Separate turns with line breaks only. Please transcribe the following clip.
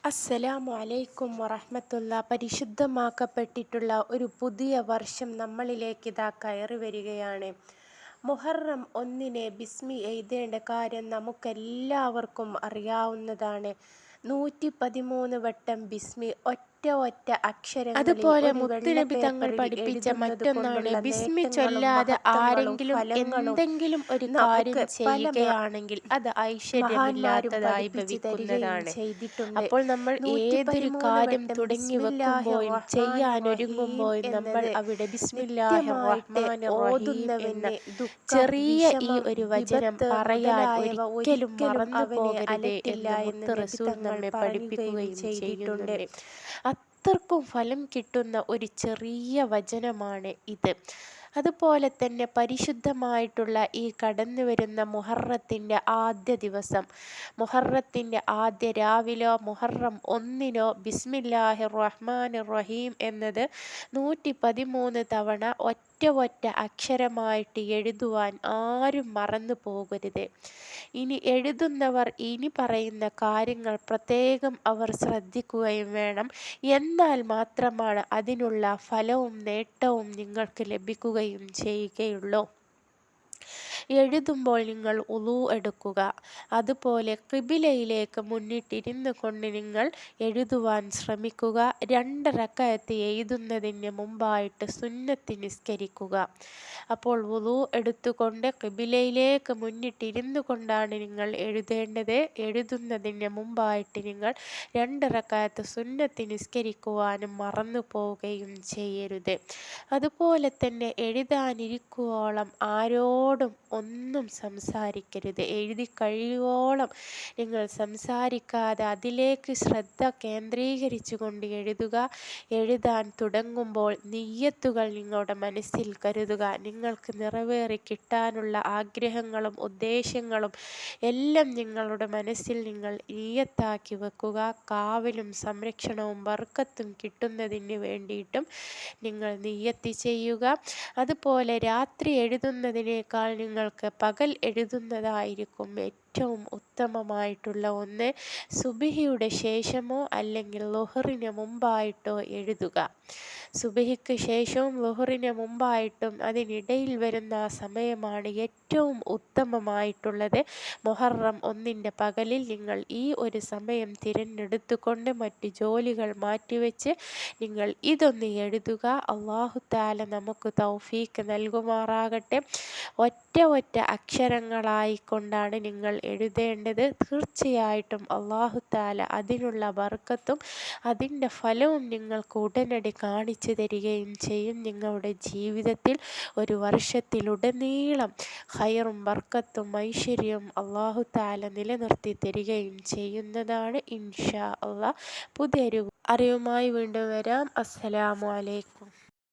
അസ്സലാമു അലൈക്കും വറഹ്മത്തുള്ള. പരിശുദ്ധമാക്കപ്പെട്ടിട്ടുള്ള ഒരു പുതിയ വർഷം നമ്മളിലേക്ക് ഇതാ കയറി വരികയാണ്. മുഹറം 1 ബിസ്മി എഴുതേണ്ട കാര്യം നമുക്കെല്ലാവർക്കും അറിയാവുന്നതാണ്. 113 വട്ടം ബിസ്മി ഒറ്റ അക്ഷരങ്ങളിൽ
അതുപോലെ
ഒരു വെള്ള
മുത്തുനബി തങ്ങൾ
പേപ്പറിൽ
പഠിപ്പിച്ച
എഴുതുന്നത്
മറ്റൊന്നാണ്
കൊണ്ടുള്ള
ബിസ്മി
നേട്ടങ്ങളും
ചൊല്ലാതെ
മഹത്വങ്ങളും
ആരെങ്കിലും
ഫലങ്ങളും
എന്തെങ്കിലും ഒരു കാര്യം
നമുക്ക് പല
ചെയ്യുകയാണെങ്കിൽ അത്
മഹാന്മാരും
ഐശ്വര്യമില്ലാത്തതായി
പഠിപ്പിച്ചു തരികയും
ഭവിക്കുന്നതാണ്.
ചെയ്തിട്ടുണ്ട്.
അപ്പോൾ നമ്മൾ ഏതൊരു
113
കാര്യം
വട്ടം
തുടങ്ങി
ബിസ്മില്ലാഹിർ
വെക്കുമ്പോഴും
റഹ്മാനിർ റഹീം
ചെയ്യാനൊരുങ്ങുമ്പോഴും നമ്മൾ
എന്നത്
അവിടെ ബിസ്മില്ലാഹിർ
നിത്യമായിട്ട്
റഹ്മാനിർ റഹീം എന്ന
ഓതുന്നവന് ദുഃഖം,
ചെറിയ ഈ
വിഷമം,
ഒരു വചനം
വിപത്ത്
പറയാൻ
മുതലായവ
ഒരിക്കലും
ഒരിക്കലും
മറന്നു
അവനെ
പോകരുത്
അലട്ടില്ല
എന്ന്
എന്ന്
മുത്ത്
നബി
റസൂൽ
തങ്ങൾ
നമ്മെ
പറയുകയും
പഠിപ്പിക്കുകയും
ചെയ്തിട്ടുണ്ട്.
ചെയ്യുന്നുണ്ട്. അത്രക്കും ഫലം കിട്ടുന്ന ഒരു ചെറിയ വചനമാണ് ഇത്. അതുപോലെ തന്നെ പരിശുദ്ധമായിട്ടുള്ള ഈ കടന്നു വരുന്ന മുഹറത്തിൻ്റെ ആദ്യ ദിവസം, മുഹറത്തിൻ്റെ ആദ്യ രാവിലോ മുഹറം 1 ബിസ്മില്ലാഹിർ റഹ്മാനിർ റഹീം എന്നത് 113 തവണ ഒറ്റ അക്ഷരമായിട്ട് എഴുതുവാൻ ആരും മറന്നു പോകരുത്. ഇനി എഴുതുന്നവർ ഇനി പറയുന്ന കാര്യങ്ങൾ പ്രത്യേകം അവർ ശ്രദ്ധിക്കുകയും വേണം. എന്നാൽ മാത്രമാണ് അതിനുള്ള ഫലവും നേട്ടവും നിങ്ങൾക്ക് ലഭിക്കുകയും ചെയ്യുകയുള്ളൂ. എഴുതുമ്പോൾ നിങ്ങൾ ഉളൂ എടുക്കുക. അതുപോലെ ഖിബിലയിലേക്ക് മുന്നിട്ടിരുന്നു കൊണ്ട് നിങ്ങൾ എഴുതുവാൻ ശ്രമിക്കുക. 2 റക്അത്ത് എഴുതുന്നതിന് മുമ്പായിട്ട് സുന്നത്ത് നിസ്കരിക്കുക. അപ്പോൾ ഉളൂ എടുത്തുകൊണ്ട് ഖിബിലയിലേക്ക് മുന്നിട്ടിരുന്നു കൊണ്ടാണ് നിങ്ങൾ എഴുതേണ്ടത്. എഴുതുന്നതിന് മുമ്പായിട്ട് നിങ്ങൾ 2 റക്അത്ത് സുന്നത്ത് നിസ്കരിക്കുവാനും മറന്നു പോവുകയും ചെയ്യരുത്. അതുപോലെ തന്നെ എഴുതാനിരിക്കുവോളം ആരോടും ഒന്നും സംസാരിക്കരുത്. എഴുതി കഴിയുവോളം നിങ്ങൾ സംസാരിക്കാതെ അതിലേക്ക് ശ്രദ്ധ കേന്ദ്രീകരിച്ചു കൊണ്ട് എഴുതുക. എഴുതാൻ തുടങ്ങുമ്പോൾ നിയ്യത്തുകൾ നിങ്ങളുടെ മനസ്സിൽ കരുതുക. നിങ്ങൾക്ക് നിറവേറി കിട്ടാനുള്ള ആഗ്രഹങ്ങളും ഉദ്ദേശങ്ങളും എല്ലാം നിങ്ങളുടെ മനസ്സിൽ നിങ്ങൾ നിയ്യത്താക്കി വെക്കുക. കാവലും സംരക്ഷണവും ബർക്കത്തും കിട്ടുന്നതിന് വേണ്ടിയിട്ടും നിങ്ങൾ നിയ്യത്ത് ചെയ്യുക. അതുപോലെ രാത്രി എഴുതുന്നതിനേക്കാൾ നിങ്ങൾക്ക് പകൽ എഴുതുന്നതായിരിക്കും ഏറ്റവും ഉത്തമമായിട്ടുള്ള ഒന്ന്. സുബ്ഹിയുടെ ശേഷമോ അല്ലെങ്കിൽ ളുഹറിന് മുമ്പായിട്ടോ എഴുതുക. സുബ്ഹിക്ക് ശേഷവും ളുഹറിന് മുമ്പായിട്ടും അതിനിടയിൽ വരുന്ന സമയമാണ് ഏറ്റവും ഉത്തമമായിട്ടുള്ളത്. മുഹറം 1 പകലിൽ നിങ്ങൾ ഈ ഒരു സമയം തിരഞ്ഞെടുത്തുകൊണ്ട് മറ്റ് ജോലികൾ മാറ്റിവെച്ച് നിങ്ങൾ ഇതൊന്ന് എഴുതുക. അല്ലാഹു തആല നമുക്ക് തൗഫീക്ക് നൽകുമാറാകട്ടെ. ഒറ്റ അക്ഷരങ്ങളായിക്കൊണ്ടാണ് നിങ്ങൾ എഴുതേണ്ടത്. തീർച്ചയായിട്ടും അല്ലാഹു തആല അതിനുള്ള ബർക്കത്തും അതിൻ്റെ ഫലവും നിങ്ങൾക്ക് ഉടനടി കാണിച്ചു തരികയും ചെയ്യും. നിങ്ങളുടെ ജീവിതത്തിൽ ഒരു വർഷത്തിലുടനീളം ഖൈറും ബർക്കത്തും ഐശ്വര്യവും അല്ലാഹു തആല നിലനിർത്തി തരികയും ചെയ്യുന്നതാണ് ഇൻഷാ അല്ലാഹ്. പുതിയൊരു അറിവുമായി വീണ്ടും വരാം. അസ്സലാമു അലൈക്കും.